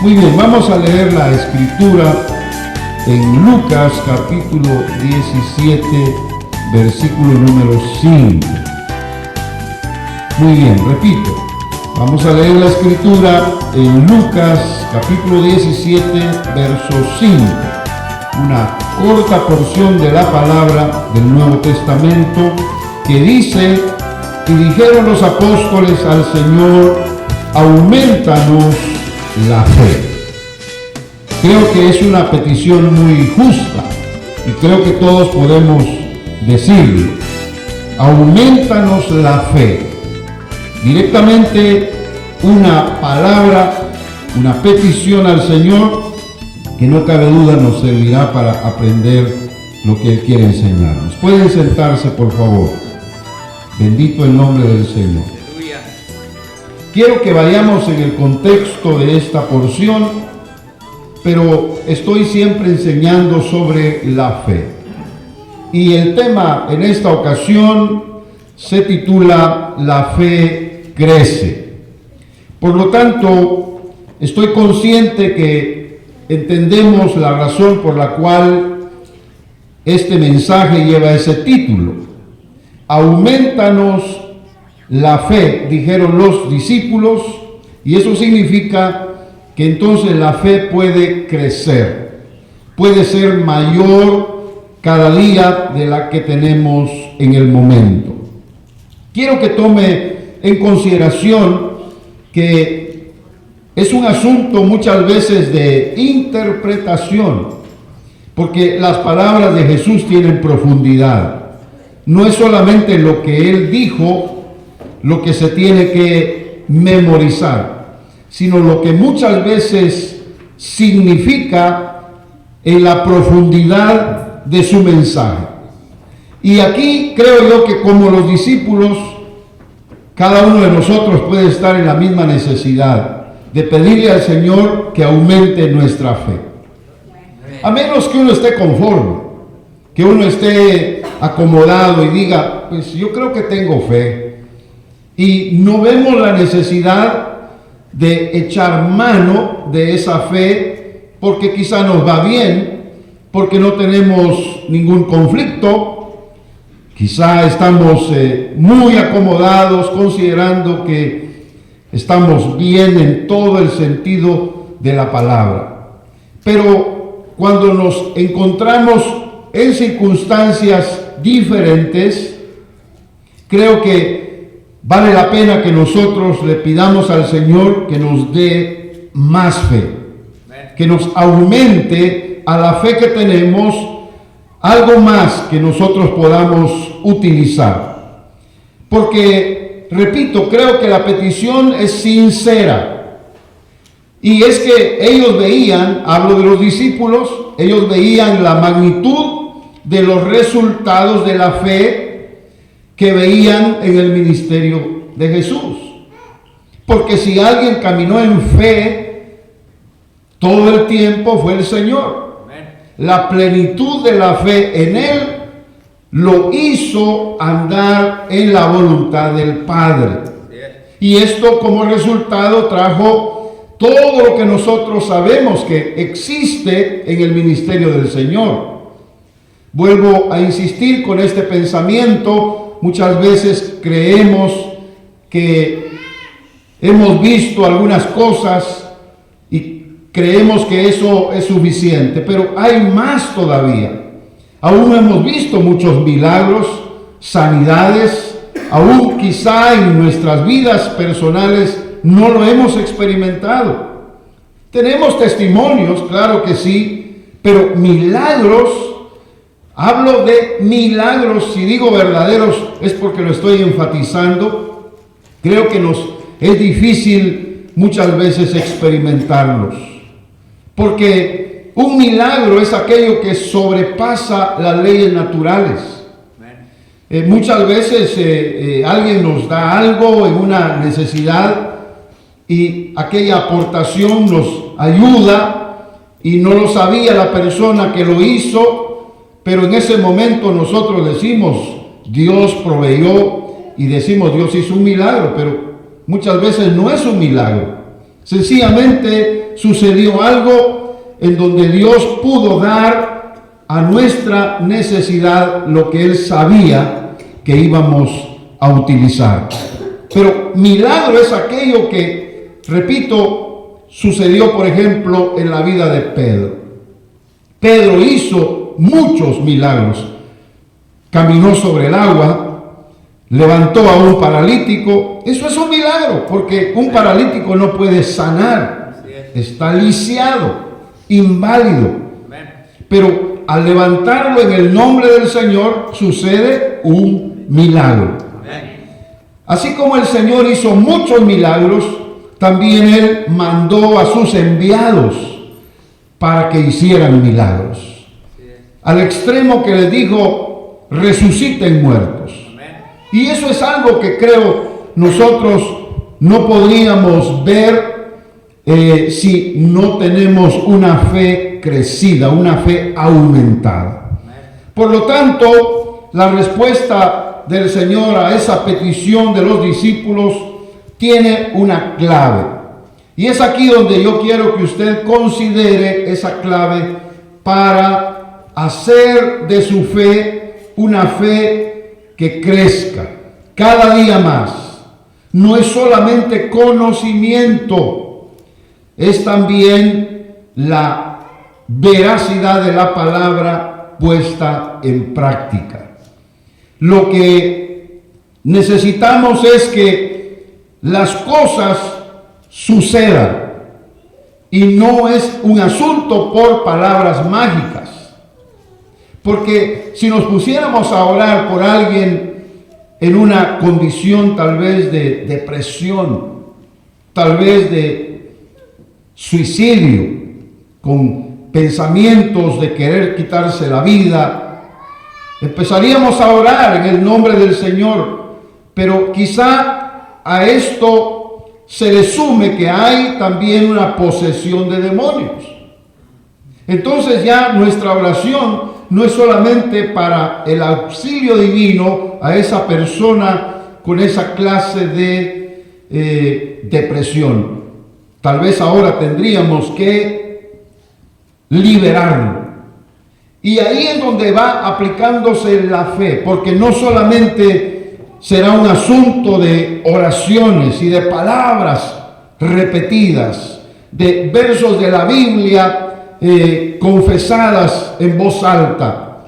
Muy bien, vamos a leer la escritura en Lucas capítulo 17, versículo número 5. Muy bien, repito, vamos a leer la escritura en Lucas capítulo 17, verso 5. Una corta porción de la palabra del Nuevo Testamento que dice: y dijeron los apóstoles al Señor, aumentanos la fe. Creo que es una petición muy justa y creo que todos podemos decirlo. Aumentanos la fe. Directamente una palabra, una petición al Señor que no cabe duda nos servirá para aprender lo que Él quiere enseñarnos. Pueden sentarse, por favor. Bendito el nombre del Señor. Aleluya. Quiero que vayamos en el contexto de esta porción, pero estoy siempre enseñando sobre la fe. Y el tema en esta ocasión se titula La fe crece. Por lo tanto, estoy consciente que entendemos la razón por la cual este mensaje lleva ese título. Aumentanos la fe, dijeron los discípulos, y eso significa que entonces la fe puede crecer, puede ser mayor cada día de la que tenemos en el momento. Quiero que tome en consideración que es un asunto muchas veces de interpretación, porque las palabras de Jesús tienen profundidad. No es solamente lo que Él dijo lo que se tiene que memorizar, sino lo que muchas veces significa en la profundidad de su mensaje. Y aquí creo yo que como los discípulos, cada uno de nosotros puede estar en la misma necesidad de pedirle al Señor que aumente nuestra fe. A menos que uno esté conforme, que uno esté acomodado y diga, pues yo creo que tengo fe. Y no vemos la necesidad de echar mano de esa fe porque quizá nos va bien, porque no tenemos ningún conflicto, quizá estamos muy acomodados considerando que estamos bien en todo el sentido de la palabra. Pero cuando nos encontramos en circunstancias diferentes, creo que vale la pena que nosotros le pidamos al Señor que nos dé más fe, que nos aumente a la fe que tenemos algo más que nosotros podamos utilizar. Porque, repito, creo que la petición es sincera. Y es que ellos veían, hablo de los discípulos, ellos veían la magnitud de los resultados de la fe que veían en el ministerio de Jesús. Porque si alguien caminó en fe todo el tiempo fue el Señor. La plenitud de la fe en Él lo hizo andar en la voluntad del Padre. Y esto como resultado trajo todo lo que nosotros sabemos que existe en el ministerio del Señor. Vuelvo a insistir con este pensamiento. Muchas veces creemos que hemos visto algunas cosas y creemos que eso es suficiente, pero hay más todavía. Aún no hemos visto muchos milagros, sanidades, aún quizá en nuestras vidas personales no lo hemos experimentado. Tenemos testimonios, claro que sí, pero milagros, hablo de milagros, si digo verdaderos es porque lo estoy enfatizando. Creo que nos es difícil muchas veces experimentarlos, porque un milagro es aquello que sobrepasa las leyes naturales. Muchas veces alguien nos da algo en una necesidad y aquella aportación nos ayuda y no lo sabía la persona que lo hizo, pero en ese momento nosotros decimos Dios proveyó y decimos Dios hizo un milagro, pero muchas veces no es un milagro. Sencillamente sucedió algo en donde Dios pudo dar a nuestra necesidad lo que Él sabía que íbamos a utilizar. Pero milagro es aquello que, repito, sucedió, por ejemplo, en la vida de Pedro. Pedro hizo muchos milagros. Caminó sobre el agua, levantó a un paralítico. Eso es un milagro, porque un paralítico no puede sanar. Está lisiado, inválido. Pero al levantarlo en el nombre del Señor, sucede un milagro. Así como el Señor hizo muchos milagros, también Él mandó a sus enviados para que hicieran milagros. Al extremo que les dijo, resuciten muertos. Y eso es algo que creo nosotros no podríamos ver si no tenemos una fe crecida, una fe aumentada. Por lo tanto, la respuesta del Señor a esa petición de los discípulos tiene una clave. Y es aquí donde yo quiero que usted considere esa clave para hacer de su fe una fe que crezca cada día más. No es solamente conocimiento, es también la veracidad de la palabra puesta en práctica. Lo que necesitamos es que las cosas sucedan y no es un asunto por palabras mágicas. Porque si nos pusiéramos a orar por alguien en una condición tal vez de depresión, tal vez de suicidio, con pensamientos de querer quitarse la vida, empezaríamos a orar en el nombre del Señor, pero quizá a esto se le sume que hay también una posesión de demonios. Entonces ya nuestra oración no es solamente para el auxilio divino a esa persona con esa clase de depresión. Tal vez ahora tendríamos que liberarlo. Y ahí es donde va aplicándose la fe, porque no solamente será un asunto de oraciones y de palabras repetidas, de versos de la Biblia confesadas en voz alta.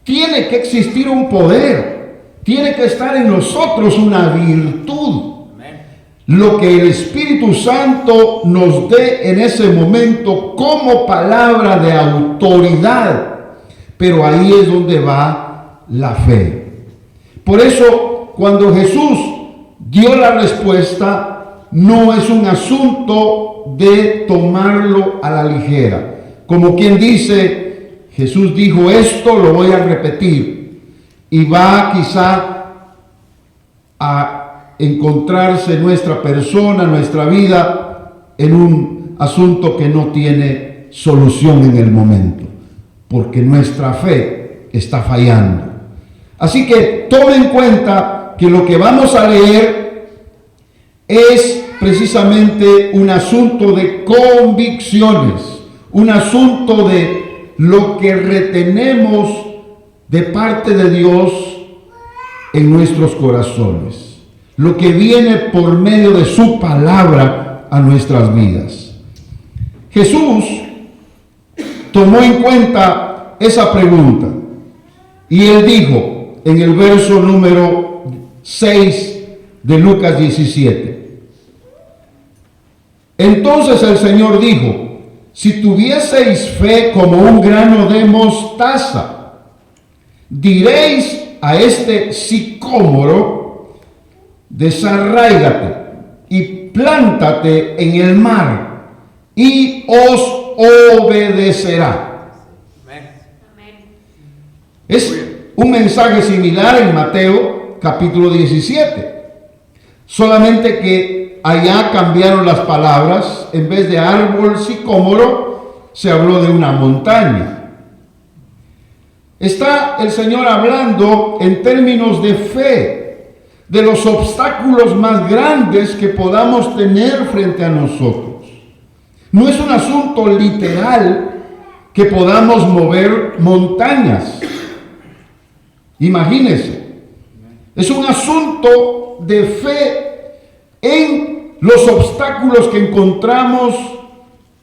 Tiene que existir un poder, tiene que estar en nosotros una virtud. Lo que el Espíritu Santo nos dé en ese momento como palabra de autoridad. Pero ahí es donde va la fe. Por eso, cuando Jesús dio la respuesta, no es un asunto de tomarlo a la ligera. Como quien dice, Jesús dijo esto, lo voy a repetir. Y va quizá a encontrarse nuestra persona, nuestra vida, en un asunto que no tiene solución en el momento, porque nuestra fe está fallando. Así que tome en cuenta que lo que vamos a leer es precisamente un asunto de convicciones, un asunto de lo que retenemos de parte de Dios en nuestros corazones, lo que viene por medio de su palabra a nuestras vidas. Jesús tomó en cuenta esa pregunta y él dijo en el verso número 6 de Lucas 17: entonces el Señor dijo, si tuvieseis fe como un grano de mostaza, diréis a este sicómoro, desarráigate y plántate en el mar, y os obedecerá. Es un mensaje similar en Mateo capítulo 17, solamente que allá cambiaron las palabras. En vez de árbol sicómoro, se habló de una montaña. Está el Señor hablando en términos de fe, de los obstáculos más grandes que podamos tener frente a nosotros. No es un asunto literal que podamos mover montañas. Imagínense. Es un asunto de fe en los obstáculos que encontramos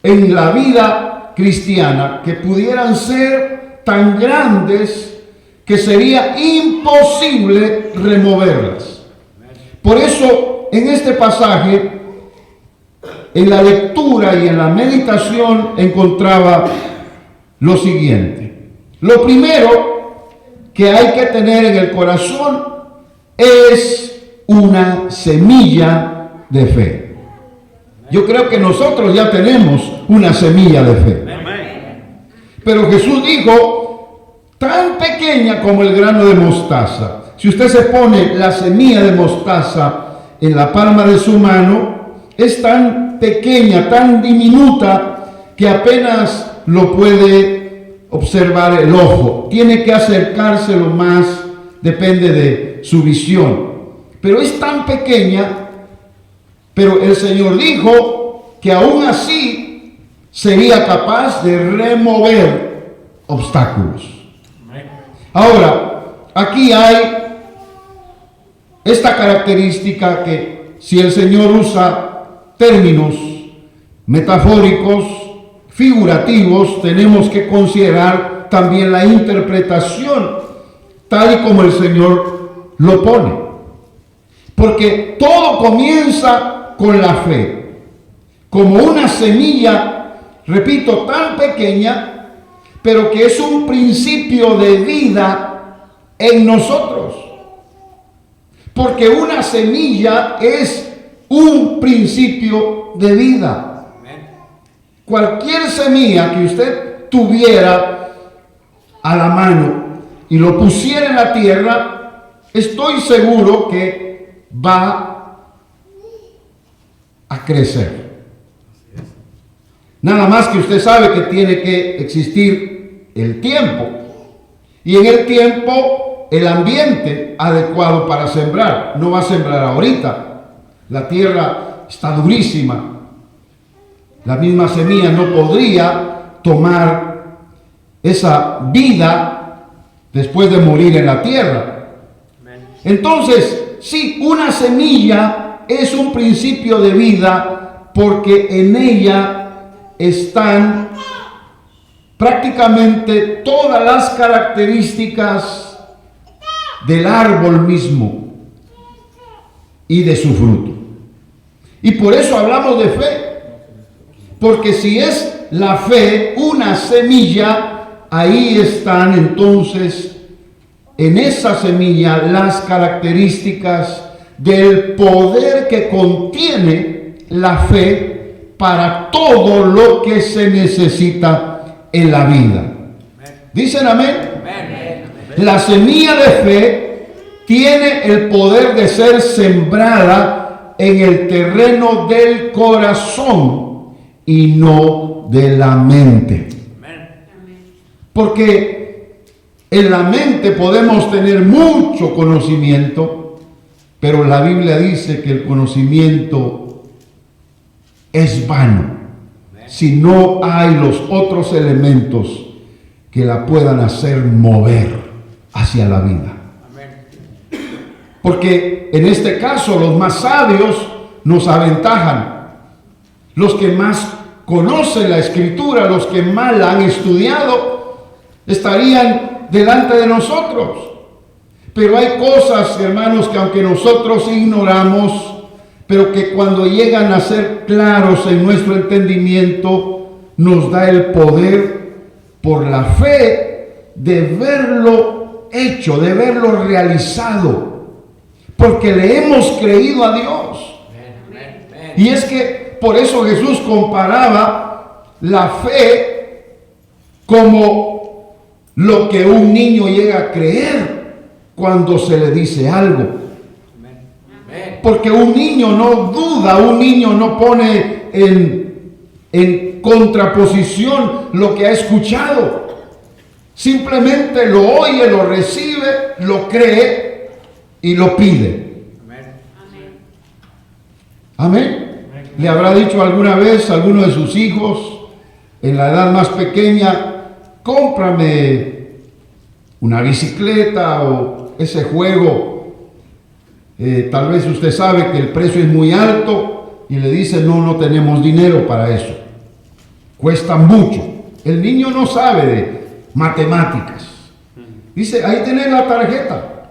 en la vida cristiana, que pudieran ser tan grandes que sería imposible removerlas. Por eso, en este pasaje, en la lectura y en la meditación, encontraba lo siguiente. Lo primero que hay que tener en el corazón es una semilla de fe. Yo creo que nosotros ya tenemos una semilla de fe. Pero Jesús dijo, tan pequeña como el grano de mostaza. Si usted se pone la semilla de mostaza en la palma de su mano, es tan pequeña, tan diminuta, que apenas lo puede observar el ojo. Tiene que acercárselo más, depende de su visión. Pero es tan pequeña, pero el Señor dijo que aún así sería capaz de remover obstáculos. Ahora, aquí hay esta característica que si el Señor usa términos metafóricos, figurativos, tenemos que considerar también la interpretación tal y como el Señor lo pone. Porque todo comienza con la fe, como una semilla, repito, tan pequeña, pero que es un principio de vida en nosotros. Porque una semilla es un principio de vida. Cualquier semilla que usted tuviera a la mano y lo pusiera en la tierra, estoy seguro que va a crecer. Nada más que usted sabe que tiene que existir el tiempo. Y en el tiempo, el ambiente adecuado para sembrar. No va a sembrar ahorita. La tierra está durísima. La misma semilla no podría tomar esa vida después de morir en la tierra. Entonces, sí, una semilla es un principio de vida porque en ella están prácticamente todas las características del árbol mismo y de su fruto. Y por eso hablamos de fe. Porque si es la fe una semilla, ahí están entonces en esa semilla las características del poder que contiene la fe para todo lo que se necesita en la vida. ¿Dicen amén? La semilla de fe tiene el poder de ser sembrada en el terreno del corazón y no de la mente. Porque en la mente podemos tener mucho conocimiento, pero la Biblia dice que el conocimiento es vano si no hay los otros elementos que la puedan hacer mover hacia la vida. Porque en este caso los más sabios nos aventajan. Los que más conocen la Escritura, los que más la han estudiado, estarían delante de nosotros. Pero hay cosas, hermanos, que aunque nosotros ignoramos, pero que cuando llegan a ser claros en nuestro entendimiento, nos da el poder por la fe de verlo hecho, de verlo realizado, porque le hemos creído a Dios. Y es que por eso Jesús comparaba la fe como lo que un niño llega a creer cuando se le dice algo. Porque un niño no duda, un niño no pone en contraposición lo que ha escuchado. Simplemente lo oye, lo recibe, lo cree y lo pide. Amén. Le habrá dicho alguna vez a alguno de sus hijos, en la edad más pequeña, cómprame una bicicleta o ese juego. Tal vez usted sabe que el precio es muy alto y le dice, no tenemos dinero para eso. Cuesta mucho. El niño no sabe de matemáticas. Dice, ahí tenés la tarjeta.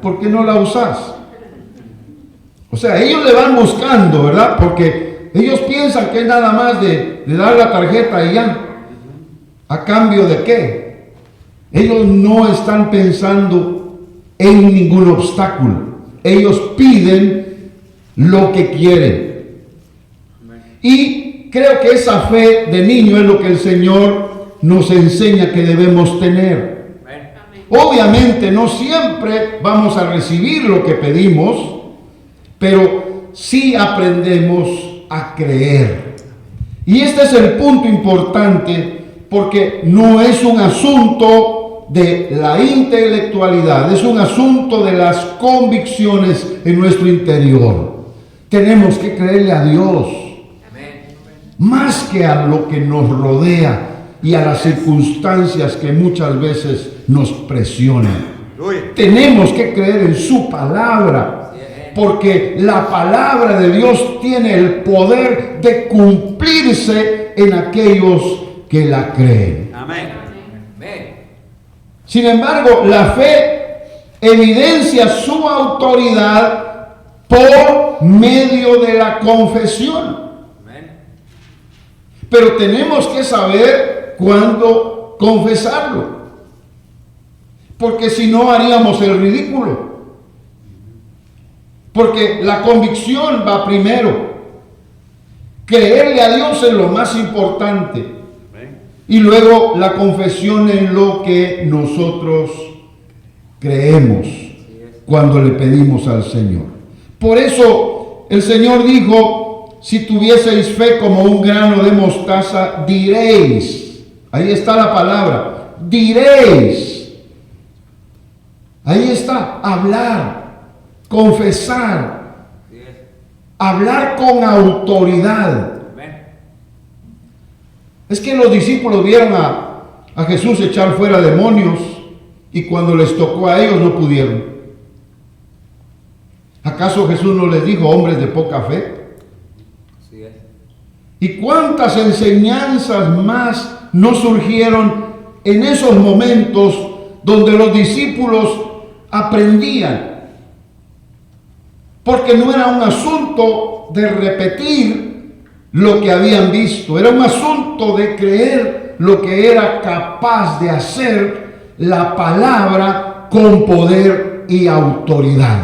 ¿Por qué no la usás? O sea, ellos le van buscando, ¿verdad? Porque ellos piensan que es nada más de dar la tarjeta y ya. ¿A cambio de qué? Ellos no están pensando en ningún obstáculo. Ellos piden lo que quieren. Y creo que esa fe de niño es lo que el Señor nos enseña que debemos tener. Obviamente no siempre vamos a recibir lo que pedimos, pero sí aprendemos a creer. Y este es el punto importante, porque no es un asunto de la intelectualidad, es un asunto de las convicciones en nuestro interior. Tenemos que creerle a Dios, más que a lo que nos rodea y a las circunstancias que muchas veces nos presionan. Tenemos que creer en su palabra, porque la palabra de Dios tiene el poder de cumplirse en aquellos que la creen. Sin embargo, la fe evidencia su autoridad por medio de la confesión. Pero tenemos que saber cuándo confesarlo, porque si no haríamos el ridículo. Porque la convicción va primero. Creerle a Dios es lo más importante. Y luego la confesión en lo que nosotros creemos cuando le pedimos al Señor. Por eso el Señor dijo, si tuvieseis fe como un grano de mostaza, diréis. Ahí está la palabra, diréis. Ahí está, hablar, confesar, hablar con autoridad. Es que los discípulos vieron a Jesús echar fuera demonios y cuando les tocó a ellos no pudieron. ¿Acaso Jesús no les dijo, hombres de poca fe? ¿Y cuántas enseñanzas más no surgieron en esos momentos donde los discípulos aprendían? Porque no era un asunto de repetir lo que habían visto, era un asunto de creer lo que era capaz de hacer la palabra con poder y autoridad.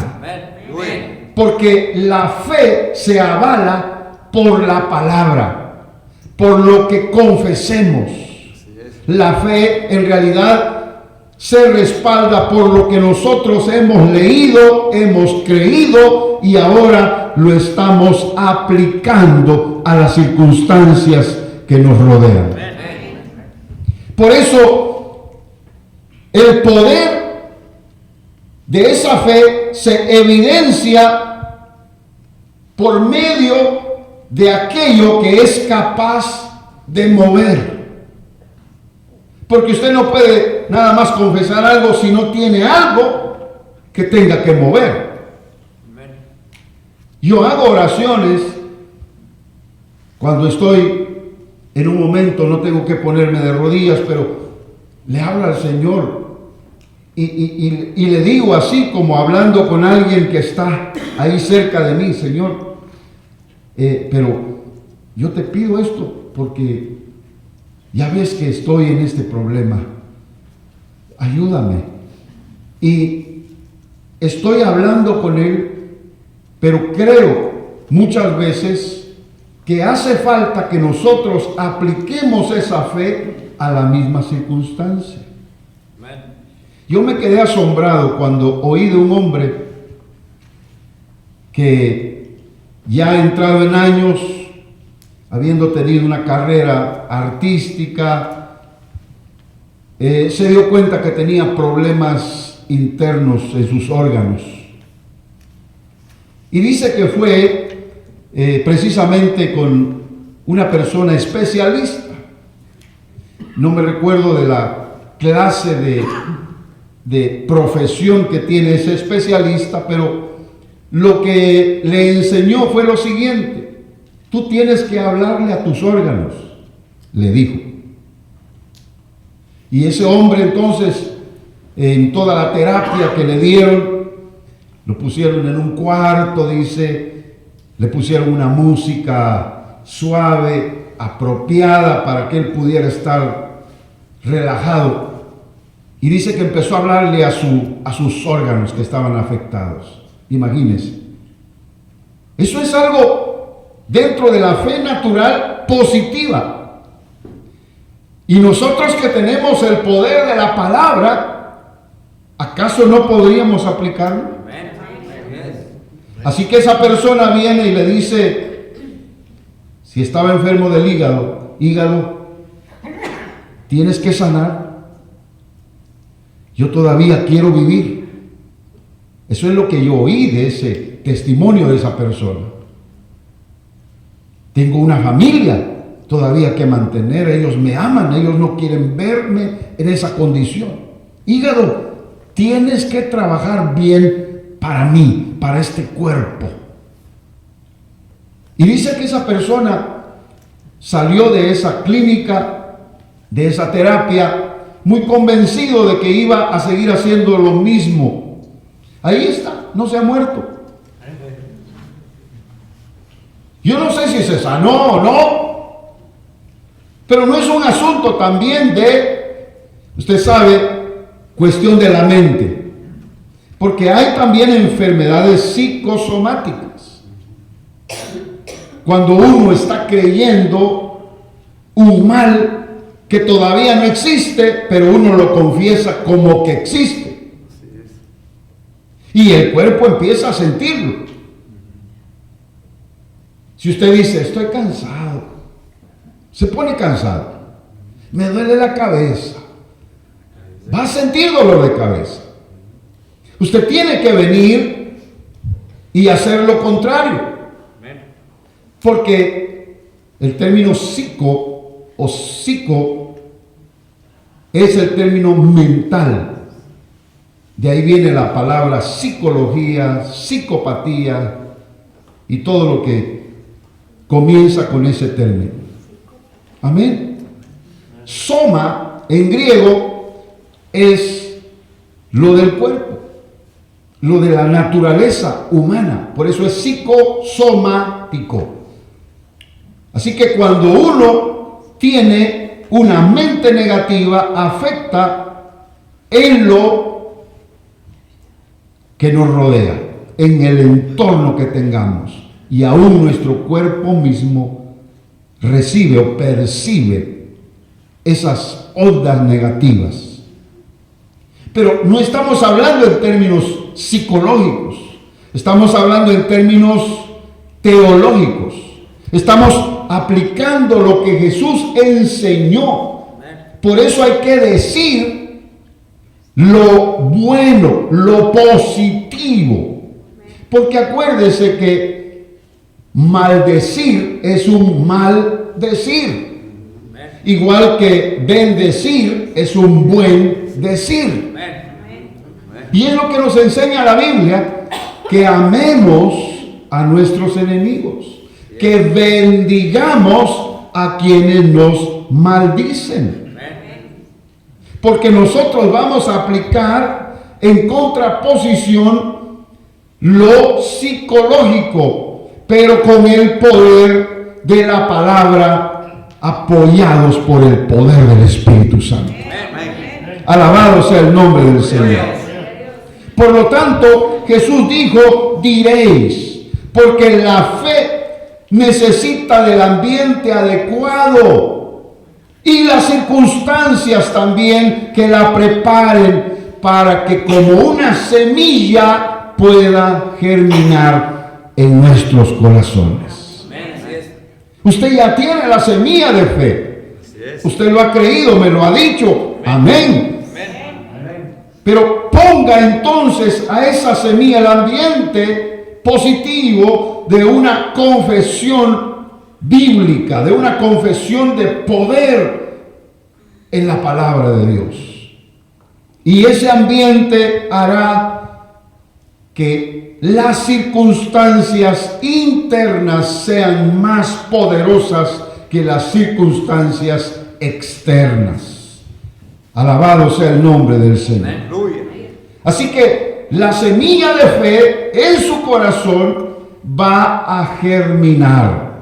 Porque la fe se avala por la palabra, por lo que confesemos. La fe en realidad se respalda por lo que nosotros hemos leído, hemos creído y ahora lo estamos aplicando a las circunstancias que nos rodean. Por eso, el poder de esa fe se evidencia por medio de aquello que es capaz de mover. Porque usted no puede nada más confesar algo si no tiene algo que tenga que mover. Yo hago oraciones cuando estoy en un momento, no tengo que ponerme de rodillas, pero le hablo al Señor y le digo así como hablando con alguien que está ahí cerca de mí, Señor, pero yo te pido esto porque ya ves que estoy en este problema, ayúdame. Y estoy hablando con Él, pero creo muchas veces que hace falta que nosotros apliquemos esa fe a la misma circunstancia. Yo me quedé asombrado cuando oí de un hombre que ya ha entrado en años, habiendo tenido una carrera artística, se dio cuenta que tenía problemas internos en sus órganos. Y dice que fue precisamente con una persona especialista. No me recuerdo de la clase de profesión que tiene ese especialista, pero lo que le enseñó fue lo siguiente: tú tienes que hablarle a tus órganos, le dijo. Y ese hombre entonces, en toda la terapia que le dieron, lo pusieron en un cuarto, dice, le pusieron una música suave, apropiada para que él pudiera estar relajado. Y dice que empezó a hablarle a sus órganos que estaban afectados. Imagínense. Eso es algo dentro de la fe natural positiva. Y nosotros que tenemos el poder de la palabra, ¿acaso no podríamos aplicarlo? Así que esa persona viene y le dice, si estaba enfermo del hígado, tienes que sanar. Yo todavía quiero vivir. Eso es lo que yo oí de ese testimonio de esa persona. Tengo una familia todavía que mantener, ellos me aman, ellos no quieren verme en esa condición. Hígado, tienes que trabajar bien para mí, para este cuerpo. Y dice que esa persona salió de esa clínica, de esa terapia, muy convencido de que iba a seguir haciendo lo mismo. Ahí está, no se ha muerto. Yo no sé si se sanó o no, pero no es un asunto también de, usted sabe, cuestión de la mente. Porque hay también enfermedades psicosomáticas. Cuando uno está creyendo un mal que todavía no existe, pero uno lo confiesa como que existe. Y el cuerpo empieza a sentirlo. Si usted dice, estoy cansado, se pone cansado, me duele la cabeza, va a sentir dolor de cabeza. Usted tiene que venir y hacer lo contrario. Porque el término psico o psico es el término mental. De ahí viene la palabra psicología, psicopatía y todo lo que comienza con ese término. Amén. Soma en griego es lo del cuerpo, lo de la naturaleza humana. Por eso es psicosomático. Así que cuando uno tiene una mente negativa, afecta en lo que nos rodea, en el entorno que tengamos. Y aún nuestro cuerpo mismo recibe o percibe esas ondas negativas. Pero no estamos hablando en términos psicológicos, estamos hablando en términos teológicos. Estamos aplicando lo que Jesús enseñó. Por eso hay que decir lo bueno, lo positivo. Porque acuérdese que maldecir es un mal decir. Igual que bendecir es un buen decir. Y es lo que nos enseña la Biblia, que amemos a nuestros enemigos, que bendigamos a quienes nos maldicen. Porque nosotros vamos a aplicar en contraposición lo psicológico, pero con el poder de la palabra, apoyados por el poder del Espíritu Santo. Alabado sea el nombre del Señor. Por lo tanto, Jesús dijo, diréis, porque la fe necesita del ambiente adecuado y las circunstancias también que la preparen para que como una semilla pueda germinar en nuestros corazones. Usted ya tiene la semilla de fe. Usted lo ha creído, me lo ha dicho. Amén. Pero ponga entonces a esa semilla el ambiente positivo tiempo de una confesión bíblica, de una confesión de poder en la palabra de Dios. Y ese ambiente hará que las circunstancias internas sean más poderosas que las circunstancias externas. Alabado sea el nombre del Señor. Así que la semilla de fe en su corazón va a germinar.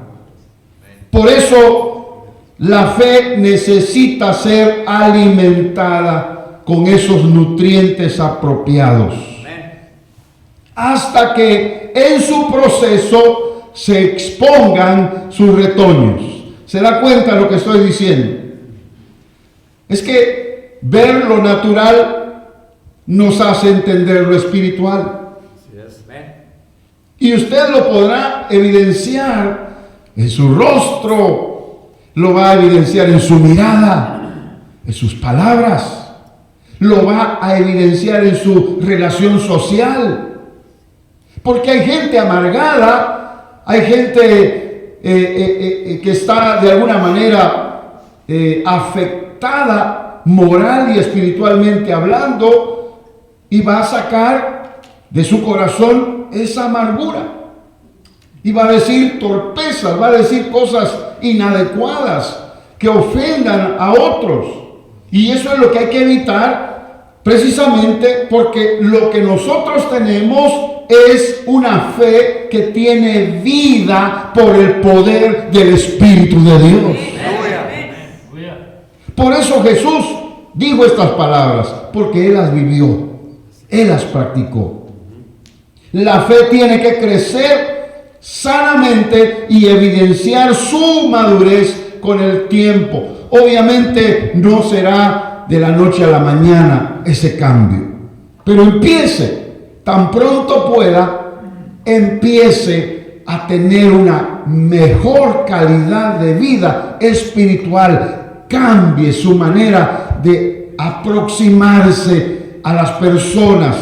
Por eso la fe necesita ser alimentada con esos nutrientes apropiados, hasta que en su proceso se expongan sus retoños. ¿Se da cuenta de lo que estoy diciendo? Es que ver lo natural nos hace entender lo espiritual. Y usted lo podrá evidenciar en su rostro, lo va a evidenciar en su mirada, en sus palabras, lo va a evidenciar en su relación social. Porque hay gente amargada, hay gente que está de alguna manera afectada moral y espiritualmente hablando, y va a sacar de su corazón esa amargura y va a decir torpezas, va a decir cosas inadecuadas que ofendan a otros. Y eso es lo que hay que evitar, precisamente porque lo que nosotros tenemos es una fe que tiene vida por el poder del Espíritu de Dios. Por eso Jesús dijo estas palabras, porque Él las vivió, Él las practicó. La fe tiene que crecer sanamente y evidenciar su madurez con el tiempo. Obviamente no será de la noche a la mañana ese cambio, pero empiece. Tan pronto pueda, empiece a tener una mejor calidad de vida espiritual. Cambie su manera de aproximarse a las personas,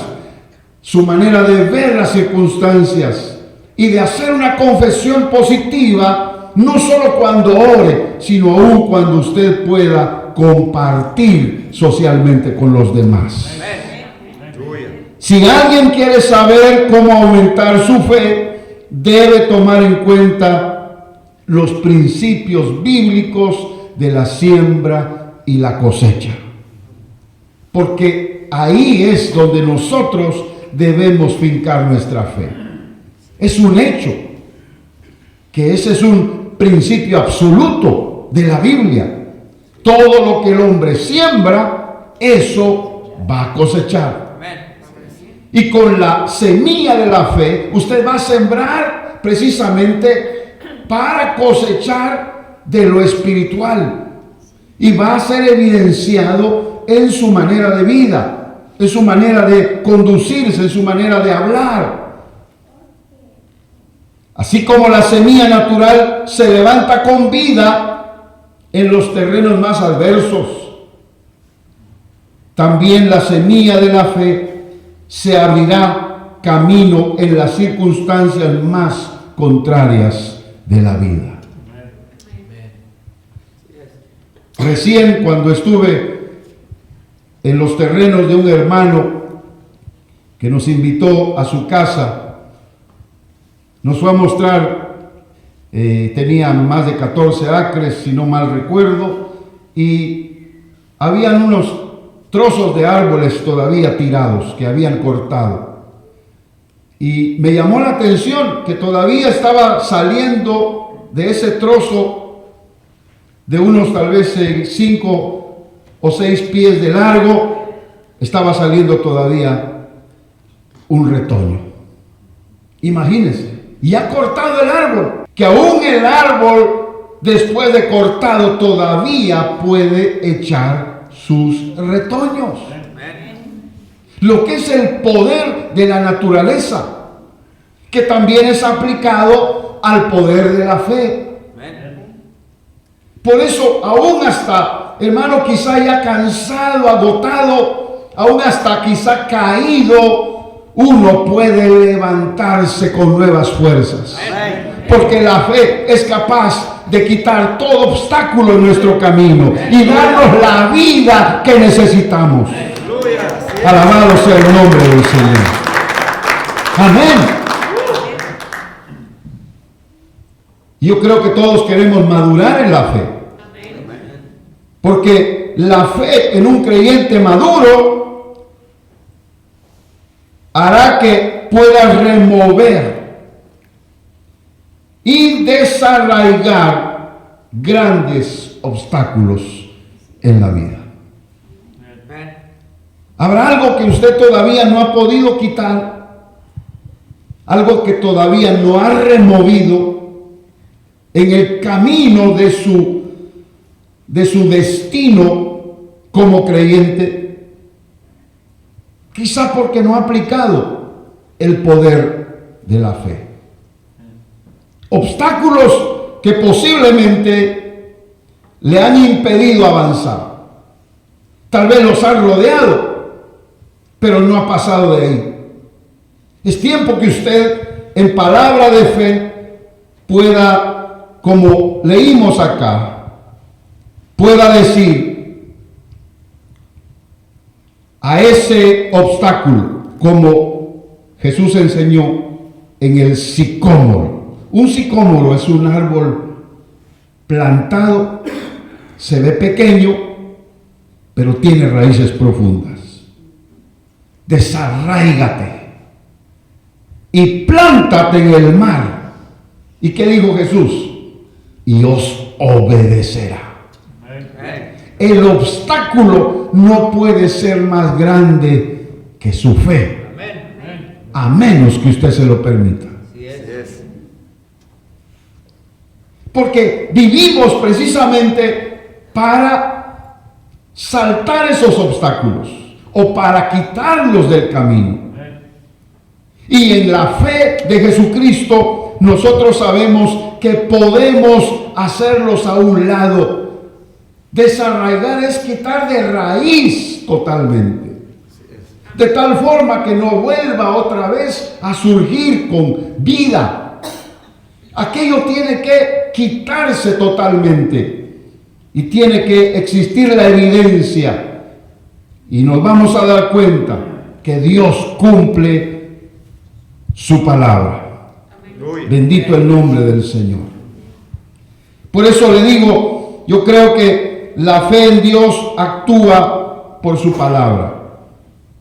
su manera de ver las circunstancias y de hacer una confesión positiva, no solo cuando ore, sino aún cuando usted pueda compartir socialmente con los demás. Si alguien quiere saber cómo aumentar su fe, debe tomar en cuenta los principios bíblicos de la siembra y la cosecha. Porque ahí es donde nosotros debemos fincar nuestra fe. Es un hecho que ese es un principio absoluto de la Biblia. Todo lo que el hombre siembra, eso va a cosechar. Y con la semilla de la fe, usted va a sembrar precisamente para cosechar de lo espiritual. Y va a ser evidenciado en su manera de vida, en su manera de conducirse, en su manera de hablar. Así como la semilla natural se levanta con vida en los terrenos más adversos, también la semilla de la fe se abrirá camino en las circunstancias más contrarias de la vida. Recién, cuando estuve en los terrenos de un hermano que nos invitó a su casa, nos fue a mostrar, tenía más de 14 acres, si no mal recuerdo, y habían unos trozos de árboles todavía tirados que habían cortado. Y me llamó la atención que todavía estaba saliendo de ese trozo de unos tal vez 5 o 6 pies de largo, estaba saliendo todavía un retoño. Imagínense, y ha cortado el árbol, que aún el árbol después de cortado todavía puede echar sus retoños. Lo que es el poder de la naturaleza, que también es aplicado al poder de la fe. Por eso, aún hasta, hermano, quizá ya cansado, agotado, aún hasta quizá caído, uno puede levantarse con nuevas fuerzas. Porque la fe es capaz de quitar todo obstáculo en nuestro camino y darnos la vida que necesitamos. Alabado sea el nombre del Señor. Amén. Yo creo que todos queremos madurar en la fe. Porque la fe en un creyente maduro hará que pueda remover y desarraigar grandes obstáculos en la vida. ¿Habrá algo que usted todavía no ha podido quitar? Algo que todavía no ha removido en el camino de su destino como creyente? Quizá porque no ha aplicado el poder de la fe. Obstáculos que posiblemente le han impedido avanzar. Tal vez los han rodeado, pero no ha pasado de ahí. Es tiempo que usted, en palabra de fe, pueda, como leímos acá, pueda decir a ese obstáculo, como Jesús enseñó en el sicómoro. Un sicómoro es un árbol plantado, se ve pequeño, pero tiene raíces profundas. Desarráigate y plántate en el mar. ¿Y qué dijo Jesús? Y os obedecerá. El obstáculo no puede ser más grande que su fe, a menos que usted se lo permita. Porque vivimos precisamente para saltar esos obstáculos o para quitarlos del camino. Y en la fe de Jesucristo nosotros sabemos que podemos hacerlos a un lado. Desarraigar es quitar de raíz totalmente, de tal forma que no vuelva otra vez a surgir con vida. Aquello tiene que quitarse totalmente y tiene que existir la evidencia, y nos vamos a dar cuenta que Dios cumple su palabra. Bendito el nombre del Señor. Por eso le digo, yo creo que la fe en Dios actúa por su palabra,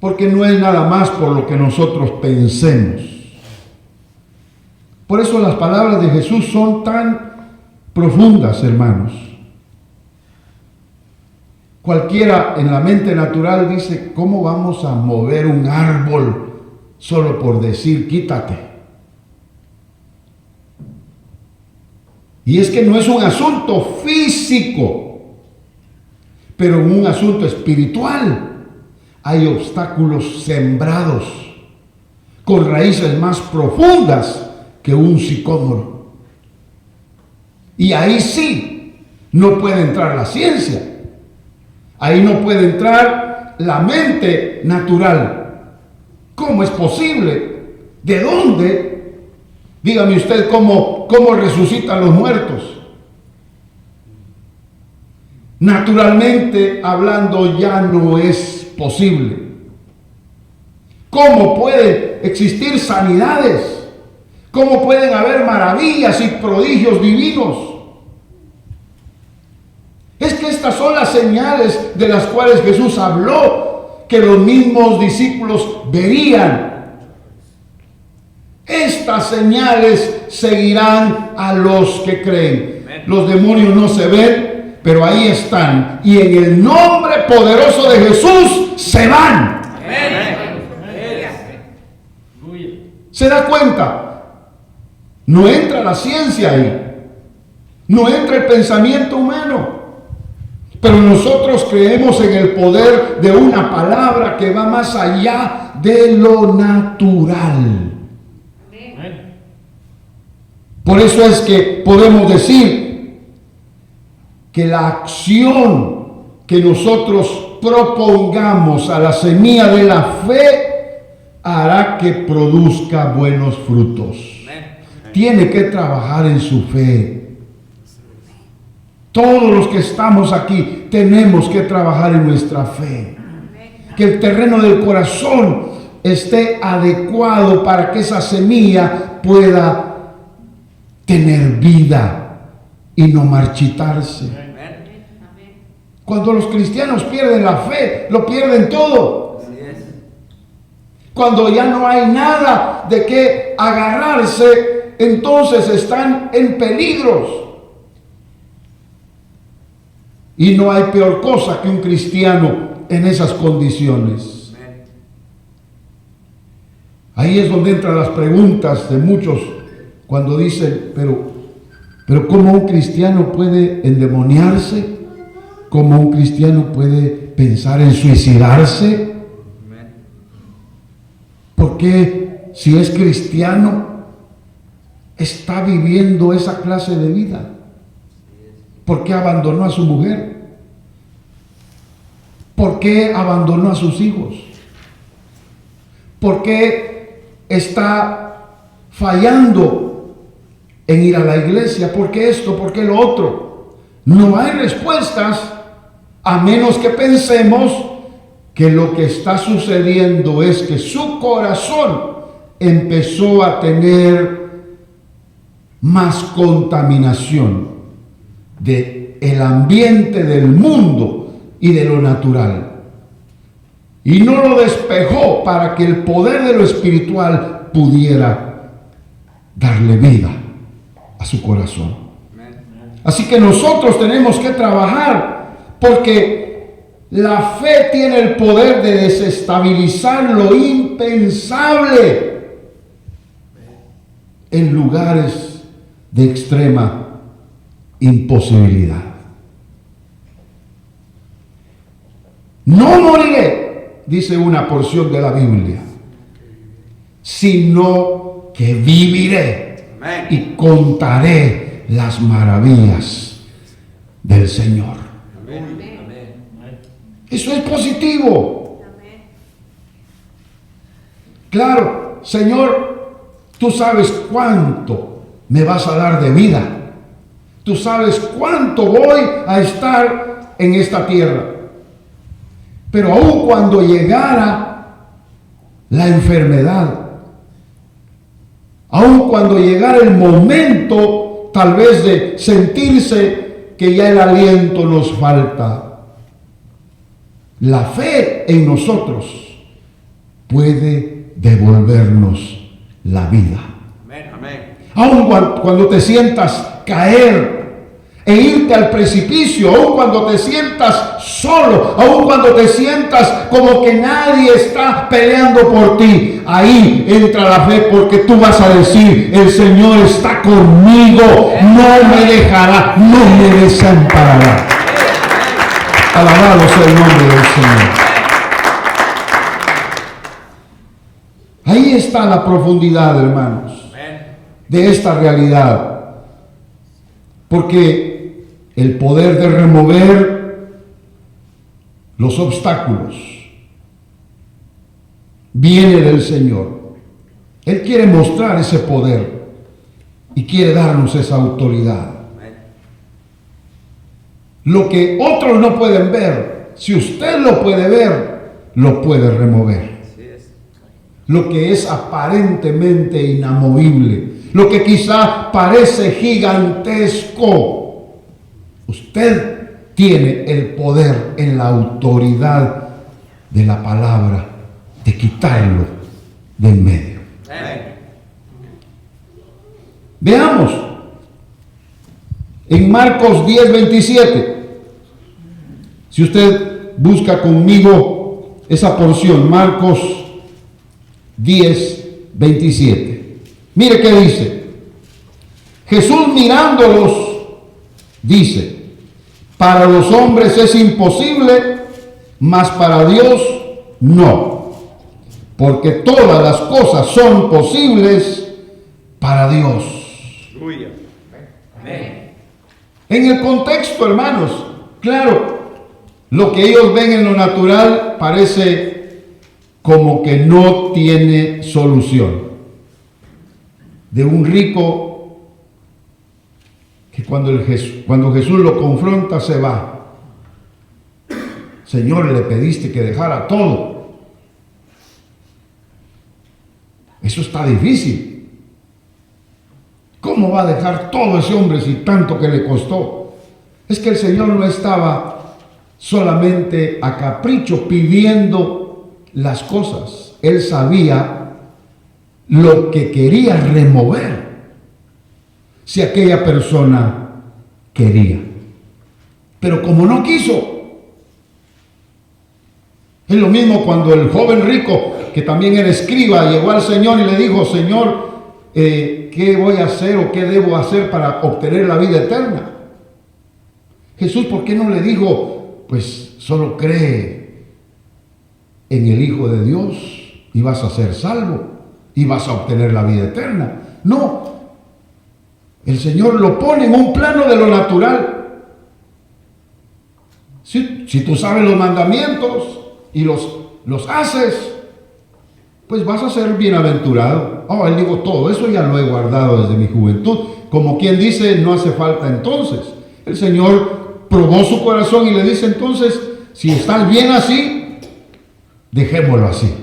porque no es nada más por lo que nosotros pensemos. Por eso las palabras de Jesús son tan profundas, hermanos. Cualquiera en la mente natural dice, ¿cómo vamos a mover un árbol solo por decir quítate? Y es que no es un asunto físico, pero en un asunto espiritual hay obstáculos sembrados con raíces más profundas que un sicómoro. Y ahí sí no puede entrar la ciencia, ahí no puede entrar la mente natural. ¿Cómo es posible? ¿De dónde? Dígame usted cómo resucitan los muertos. Naturalmente hablando ya no es posible. ¿Cómo puede existir sanidades? ¿Cómo pueden haber maravillas y prodigios divinos? Es que estas son las señales de las cuales Jesús habló, que los mismos discípulos verían. Estas señales seguirán a los que creen. Los demonios no se ven, pero ahí están. Y en el nombre poderoso de Jesús se van. ¿Se da cuenta? No entra la ciencia ahí, no entra el pensamiento humano, pero nosotros creemos en el poder de una palabra que va más allá de lo natural. Por eso es que podemos decir que la acción que nosotros propongamos a la semilla de la fe hará que produzca buenos frutos. Tiene que trabajar en su fe. Todos los que estamos aquí tenemos que trabajar en nuestra fe. Que el terreno del corazón esté adecuado para que esa semilla pueda tener vida y no marchitarse. Cuando los cristianos pierden la fe, lo pierden todo. Cuando ya no hay nada de qué agarrarse, entonces están en peligros. Y no hay peor cosa que un cristiano en esas condiciones. Ahí es donde entran las preguntas de muchos cuando dicen, pero ¿cómo un cristiano puede endemoniarse? ¿Cómo un cristiano puede pensar en suicidarse? ¿Por qué si es cristiano está viviendo esa clase de vida? ¿Por qué abandonó a su mujer? ¿Por qué abandonó a sus hijos? ¿Por qué está fallando en ir a la iglesia? ¿Por qué esto? ¿Por qué lo otro? No hay respuestas a menos que pensemos que lo que está sucediendo es que su corazón empezó a tener más contaminación del ambiente del mundo y de lo natural. Y no lo despejó para que el poder de lo espiritual pudiera darle vida a su corazón. Así que nosotros tenemos que trabajar, porque la fe tiene el poder de desestabilizar lo impensable en lugares de extrema imposibilidad. No moriré, dice una porción de la Biblia, sino que viviré y contaré las maravillas del Señor. Eso es positivo. Claro, Señor, tú sabes cuánto me vas a dar de vida. Tú sabes cuánto voy a estar en esta tierra. Pero aun cuando llegara la enfermedad, aun cuando llegara el momento tal vez de sentirse que ya el aliento nos falta, la fe en nosotros puede devolvernos la vida. Aun cuando te sientas caer e irte al precipicio, aun cuando te sientas solo, aun cuando te sientas como que nadie está peleando por ti, ahí entra la fe, porque tú vas a decir: el Señor está conmigo, no me dejará, no me desamparará. Alabado sea el nombre del Señor. Ahí está la profundidad, hermanos, de esta realidad. Porque el poder de remover los obstáculos viene del Señor. Él quiere mostrar ese poder y quiere darnos esa autoridad. Lo que otros no pueden ver, si usted lo puede ver, lo puede remover. Lo que es aparentemente inamovible, lo que quizá parece gigantesco, usted tiene el poder en la autoridad de la palabra de quitarlo del medio. Veamos en Marcos 10:27. Si usted busca conmigo esa porción, Marcos 10:27. Mire qué dice. Jesús mirándolos dice: para los hombres es imposible, mas para Dios no, porque todas las cosas son posibles para Dios. En el contexto, hermanos, claro, lo que ellos ven en lo natural parece como que no tiene solución. De un rico que cuando Jesús lo confronta se va. Señor, le pediste que dejara todo. Eso está difícil. ¿Cómo va a dejar todo ese hombre si tanto que le costó? Es que el Señor no estaba solamente a capricho pidiendo las cosas. Él sabía lo que quería remover si aquella persona quería. Pero como no quiso, es lo mismo cuando el joven rico, que también era escriba, llegó al Señor y le dijo: Señor, ¿qué voy a hacer o qué debo hacer para obtener la vida eterna? Jesús, ¿por qué no le dijo, pues solo cree en el Hijo de Dios y vas a ser salvo y vas a obtener la vida eterna? No, el Señor lo pone en un plano de lo natural. Si tú sabes los mandamientos y los haces, pues vas a ser bienaventurado. Él dijo: todo eso ya lo he guardado desde mi juventud. Como quien dice, no hace falta entonces. El Señor probó su corazón y le dice: entonces, si estás bien así, dejémoslo así.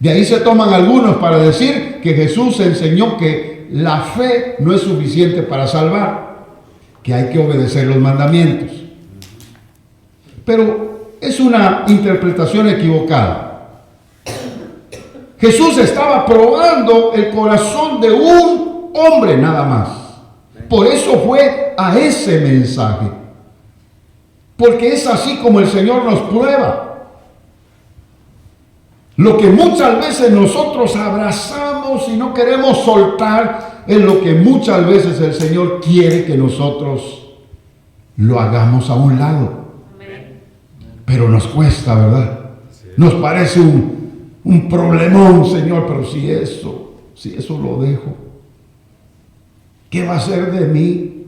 De ahí se toman algunos para decir que Jesús enseñó que la fe no es suficiente para salvar, que hay que obedecer los mandamientos. Pero es una interpretación equivocada. Jesús estaba probando el corazón de un hombre nada más. Por eso fue a ese mensaje. Porque es así como el Señor nos prueba. Lo que muchas veces nosotros abrazamos y no queremos soltar es lo que muchas veces el Señor quiere que nosotros lo hagamos a un lado. Pero nos cuesta, ¿verdad? Nos parece un problemón, Señor, pero si eso lo dejo, ¿qué va a ser de mí?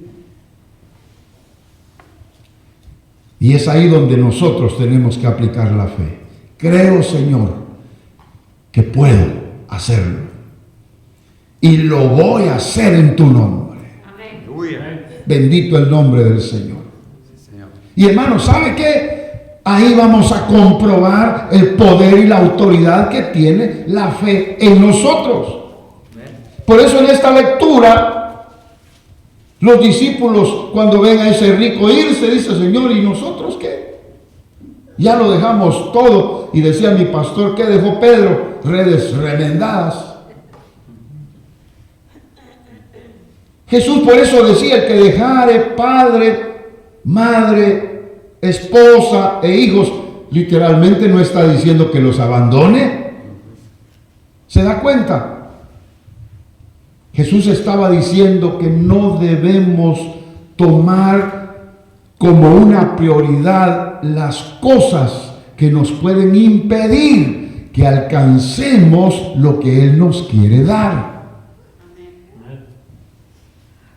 Y es ahí donde nosotros tenemos que aplicar la fe. Creo, Señor, que puedo hacerlo. Y lo voy a hacer en tu nombre. Amén. Bendito el nombre del Señor. Y hermano, ¿sabe qué? Ahí vamos a comprobar el poder y la autoridad que tiene la fe en nosotros. Por eso en esta lectura, los discípulos, cuando ven a ese rico irse, dicen: Señor, ¿y nosotros qué? Ya lo dejamos todo. Y decía mi pastor: ¿qué dejó Pedro? Redes remendadas. Jesús por eso decía: el que dejare padre, madre, esposa e hijos, literalmente no está diciendo que los abandone. ¿Se da cuenta? Jesús estaba diciendo que no debemos tomar como una prioridad las cosas que nos pueden impedir que alcancemos lo que Él nos quiere dar.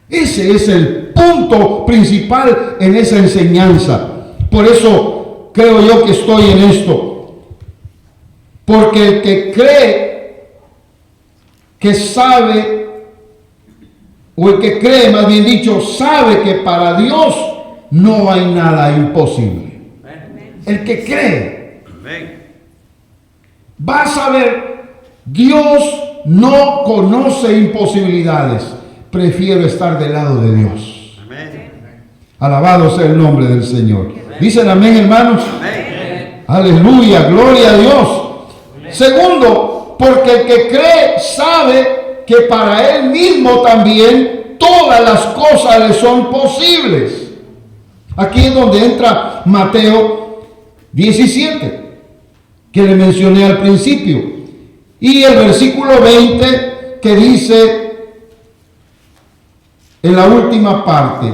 Ese es el punto principal en esa enseñanza. Por eso creo yo que estoy en esto. Porque el que cree que sabe, o el que cree, más bien dicho, sabe que para Dios no hay nada imposible. El que cree va a saber: Dios no conoce imposibilidades. Prefiero estar del lado de Dios. Alabado sea el nombre del Señor. ¿Dicen amén, hermanos? Amén. Aleluya, gloria a Dios. Segundo, porque el que cree sabe que para él mismo también todas las cosas le son posibles. Aquí es donde entra Mateo 17, que le mencioné al principio. Y el versículo 20 que dice en la última parte: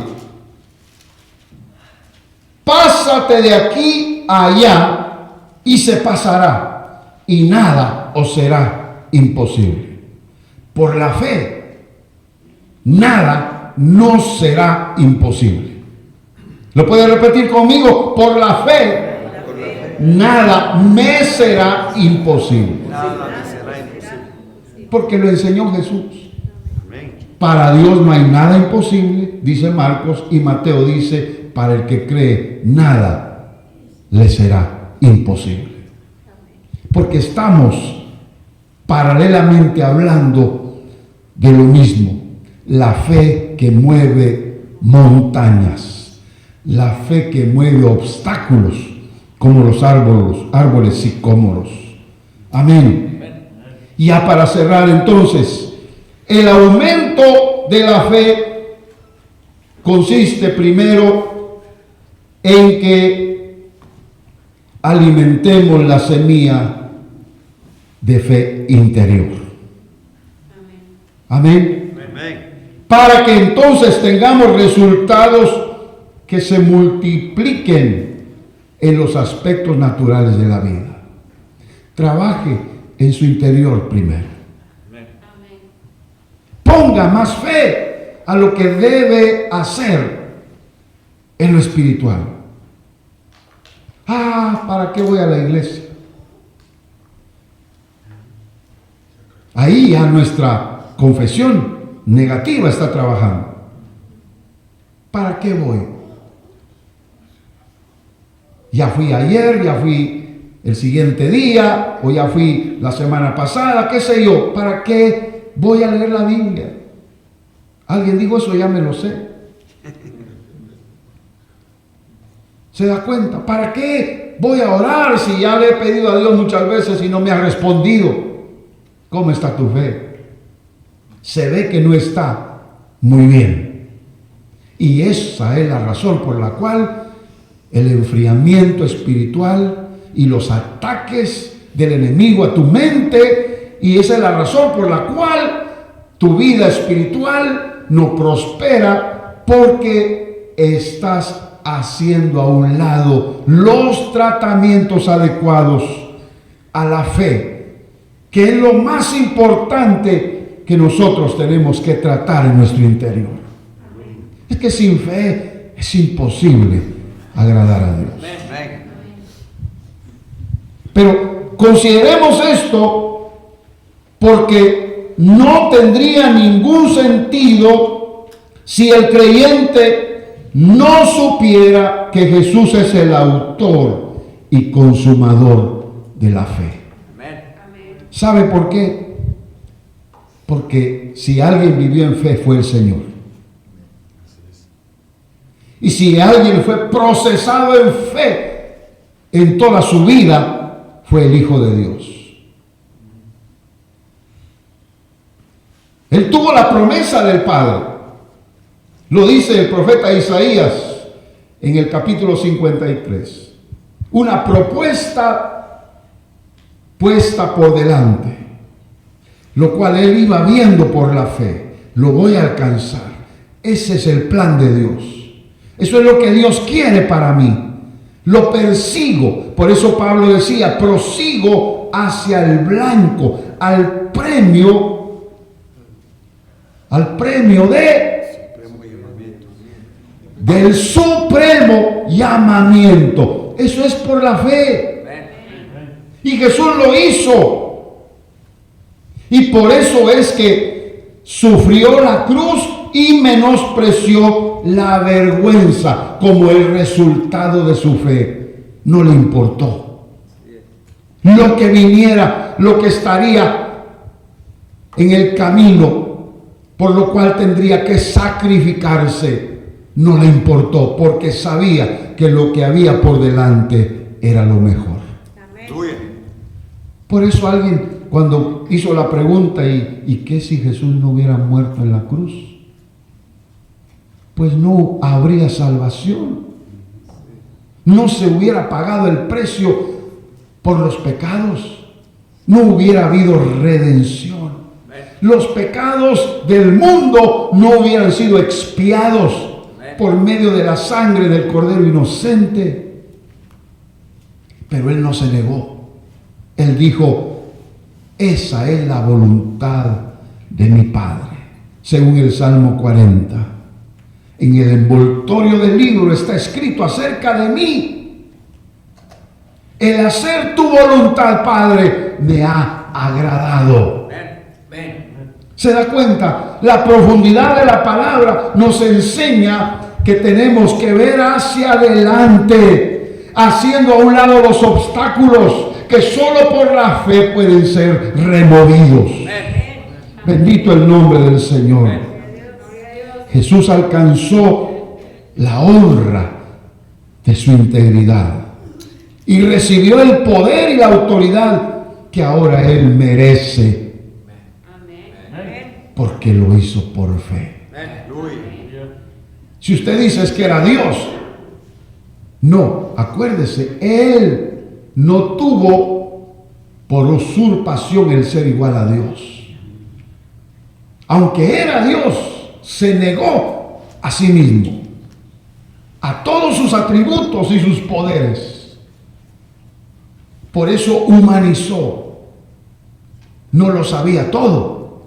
pásate de aquí a allá y se pasará, y nada os será imposible. Por la fe, nada nos será imposible. ¿Lo puede repetir conmigo? Por la fe, nada me será imposible. Porque lo enseñó Jesús. Para Dios no hay nada imposible, dice Marcos, y Mateo dice, para el que cree, nada le será imposible. Porque estamos paralelamente hablando de lo mismo. La fe que mueve montañas, la fe que mueve obstáculos, como los árboles sicómoros. Amén. Y ya para cerrar entonces, el aumento de la fe consiste primero en que alimentemos la semilla de fe interior. Amén. Amén. Para que entonces tengamos resultados que se multipliquen en los aspectos naturales de la vida. Trabaje en su interior primero. Ponga más fe a lo que debe hacer en lo espiritual. ¿Para qué voy a la iglesia? Ahí ya nuestra confesión negativa está trabajando. ¿Para qué voy? Ya fui ayer, ya fui el siguiente día, o ya fui la semana pasada, qué sé yo. ¿Para qué voy a leer la Biblia? Alguien dijo eso, ya me lo sé. ¿Se da cuenta? ¿Para qué voy a orar si ya le he pedido a Dios muchas veces y no me ha respondido? ¿Cómo está tu fe? Se ve que no está muy bien. Y esa es la razón por la cual el enfriamiento espiritual y los ataques del enemigo a tu mente, y esa es la razón por la cual tu vida espiritual no prospera, porque estás haciendo a un lado los tratamientos adecuados a la fe, que es lo más importante que nosotros tenemos que tratar en nuestro interior. Es que sin fe es imposible agradar a Dios. Pero consideremos esto, porque no tendría ningún sentido si el creyente no supiera que Jesús es el autor y consumador de la fe. ¿Sabe por qué? Porque si alguien vivió en fe fue el Señor. Y si alguien fue procesado en fe en toda su vida, fue el Hijo de Dios. Él tuvo la promesa del Padre. Lo dice el profeta Isaías en el capítulo 53. Una propuesta puesta por delante, lo cual él iba viendo por la fe. Lo voy a alcanzar. Ese es el plan de Dios. Eso es lo que Dios quiere para mí. Lo persigo. Por eso Pablo decía, prosigo hacia el blanco, al premio del supremo llamamiento. Eso es por la fe. Y Jesús lo hizo. Y por eso es que sufrió la cruz y menospreció la vergüenza como el resultado de su fe. No le importó lo que viniera, lo que estaría en el camino, por lo cual tendría que sacrificarse. No le importó, porque sabía que lo que había por delante era lo mejor. Por eso alguien, cuando hizo la pregunta, ¿y qué si Jesús no hubiera muerto en la cruz? Pues no habría salvación. No se hubiera pagado el precio por los pecados. No hubiera habido redención. Los pecados del mundo no hubieran sido expiados por medio de la sangre del Cordero inocente. Pero él no se negó. Él dijo, esa es la voluntad de mi Padre, según el Salmo 40. En el envoltorio del libro está escrito acerca de mí. El hacer tu voluntad, Padre, me ha agradado. ¿Se da cuenta? La profundidad de la palabra nos enseña que tenemos que ver hacia adelante, haciendo a un lado los obstáculos que solo por la fe pueden ser removidos. Bendito el nombre del Señor. Jesús alcanzó la honra de su integridad y recibió el poder y la autoridad que ahora Él merece, porque lo hizo por fe. Si usted dice es que era Dios, no, acuérdese, Él no tuvo por usurpación el ser igual a Dios. Aunque era Dios, se negó a sí mismo, a todos sus atributos y sus poderes. Por eso humanizó. No lo sabía todo.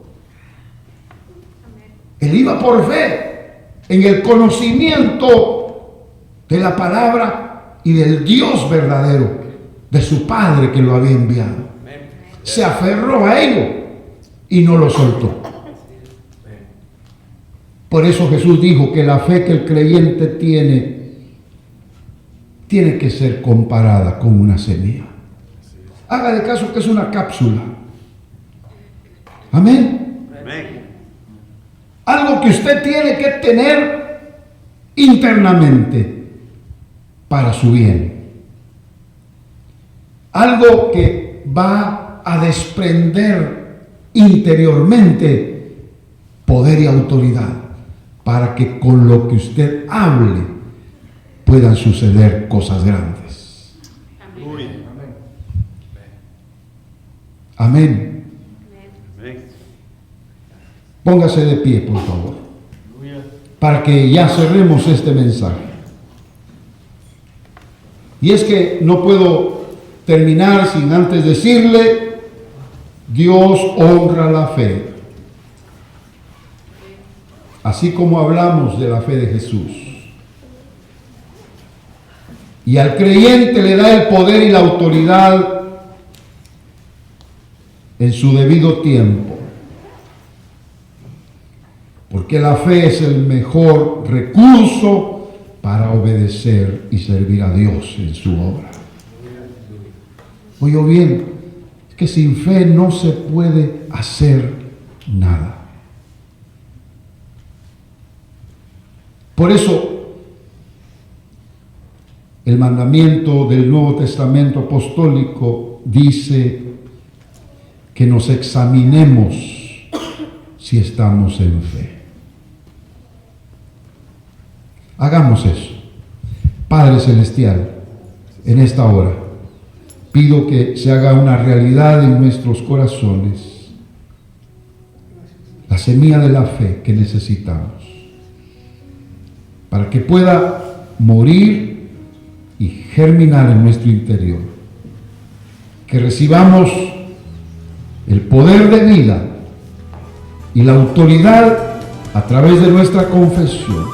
Él iba por fe en el conocimiento de la palabra y del Dios verdadero, de su Padre que lo había enviado. Se aferró a ello y no lo soltó. Por eso Jesús dijo que la fe que el creyente tiene que ser comparada con una semilla. Haga de caso que es una cápsula. Amén. Algo que usted tiene que tener internamente para su bien. Algo que va a desprender interiormente poder y autoridad para que con lo que usted hable puedan suceder cosas grandes. Amén. Póngase de pie, por favor, para que ya cerremos este mensaje. Y es que no puedo terminar sin antes decirle: Dios honra la fe. Así como hablamos de la fe de Jesús. Y al creyente le da el poder y la autoridad en su debido tiempo. Porque la fe es el mejor recurso para obedecer y servir a Dios en su obra. Oye bien, es que sin fe no se puede hacer nada. Por eso, el mandamiento del Nuevo Testamento apostólico dice que nos examinemos si estamos en fe. Hagamos eso. Padre Celestial, en esta hora, pido que se haga una realidad en nuestros corazones la semilla de la fe que necesitamos, para que pueda morir y germinar en nuestro interior. Que recibamos el poder de vida y la autoridad a través de nuestra confesión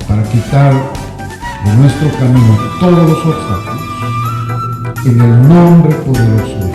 para quitar de nuestro camino todos los obstáculos, en el nombre poderoso